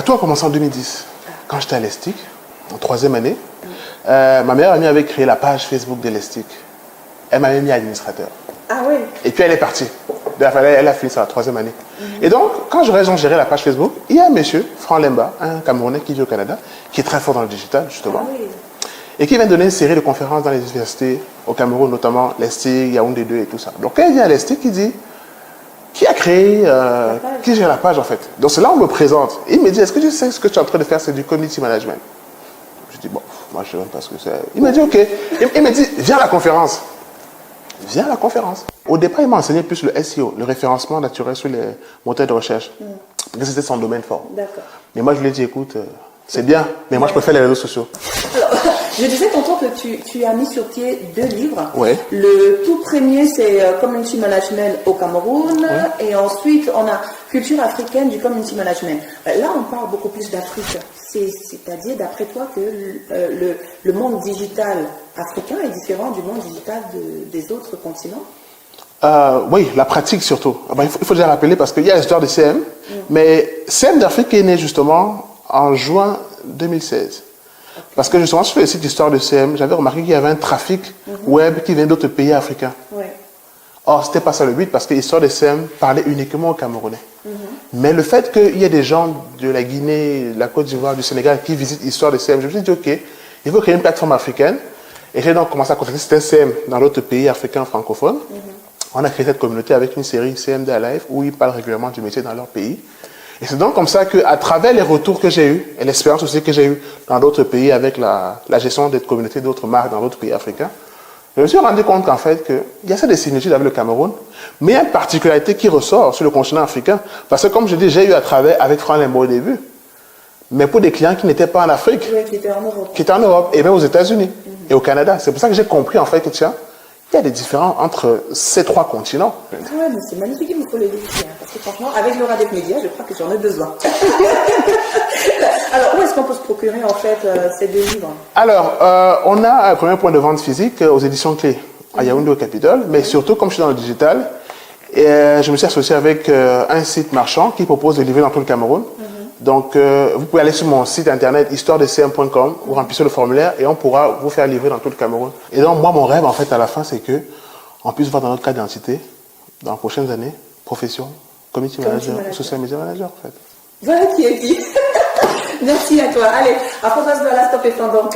Tout a commencé en 2010, quand j'étais à l'ESTIC, en 3e année. Ma meilleure amie avait créé la page Facebook de l'ESTIC. Elle m'avait mis administrateur. Ah oui. Et puis elle est partie. Elle a fini sa 3e année. Et donc, quand j'aurais géré la page Facebook, il y a un monsieur, Franck Lemba, un Camerounais qui vit au Canada, qui est très fort dans le digital, justement. Ah oui. Et qui vient donner une série de conférences dans les universités au Cameroun, notamment l'ESTIC, Yaoundé 2 et tout ça. Donc quand il vient à l'ESTIC, il dit, qui a créé, qui gère la page en fait. Donc c'est là où on me présente. Il me dit, est-ce que tu sais ce que tu es en train de faire, c'est du community management. Je dis, bon, moi je ne sais même pas ce que c'est. Il me dit, ok. Il me dit, viens à la conférence. Viens à la conférence. Au départ, il m'a enseigné plus le SEO, le référencement naturel sur les moteurs de recherche. Parce que c'était son domaine fort. D'accord. Mais moi je lui ai dit, écoute, c'est bien, mais moi je préfère les réseaux sociaux. Alors, je disais tantôt que tu as mis sur pied 2 livres. Ouais. Le tout premier, c'est Community Management au Cameroun. Ouais. Et ensuite, on a Culture africaine du Community Management. Là, on parle beaucoup plus d'Afrique. C'est-à-dire, d'après toi, que le monde digital africain est différent du monde digital des autres continents? Oui, la pratique surtout. Il faut déjà rappeler parce qu'il y a l'histoire de CM, mais CM d'Afrique est né justement en juin 2016. Parce que justement sur le site Histoire de CM, j'avais remarqué qu'il y avait un trafic web qui vient d'autres pays africains. Ouais. Or, ce n'était pas ça le but parce que Histoire de CM parlait uniquement aux Camerounais. Mais le fait qu'il y ait des gens de la Guinée, de la Côte d'Ivoire, du Sénégal qui visitent Histoire de CM, je me suis dit, ok, il faut créer une plateforme africaine. Et j'ai donc commencé à contacter certains CM dans d'autres pays africains francophones. On a créé cette communauté avec une série CMD Alive où ils parlent régulièrement du métier dans leur pays. Et c'est donc comme ça qu'à travers les retours que j'ai eus et l'expérience aussi que j'ai eue dans d'autres pays avec la gestion des communautés d'autres marques dans d'autres pays africains, je me suis rendu compte qu'en fait, il y a ça des similitudes avec le Cameroun, mais il y a une particularité qui ressort sur le continent africain. Parce que comme je dis, j'ai eu à travailler avec Franck Lemba au début, mais pour des clients qui n'étaient pas en Afrique, Qui étaient en Europe. qui étaient en Europe et même aux États-Unis et au Canada. C'est pour ça que j'ai compris en fait que tiens, il y a des différences entre ces 3 continents. Ah ouais, mais c'est magnifique, il me faut les lire, parce que franchement, avec le Radef Média, je crois que j'en ai besoin. Alors, où est-ce qu'on peut se procurer en fait ces 2 livres? Alors, on a un premier point de vente physique aux éditions Clés à Yaoundé au Capitole, mais surtout comme je suis dans le digital, je me suis associé avec un site marchand qui propose de livrer dans tout le Cameroun. Donc, vous pouvez aller sur mon site internet histoiredecm.com, vous remplissez le formulaire et on pourra vous faire livrer dans tout le Cameroun. Et donc, moi, mon rêve, en fait, à la fin, c'est que on puisse voir dans notre carte d'identité, dans les prochaines années, profession, community manager, social media manager, en fait. Voilà qui est dit. Merci à toi. Allez, à Françoise Bala, stop et fin donc.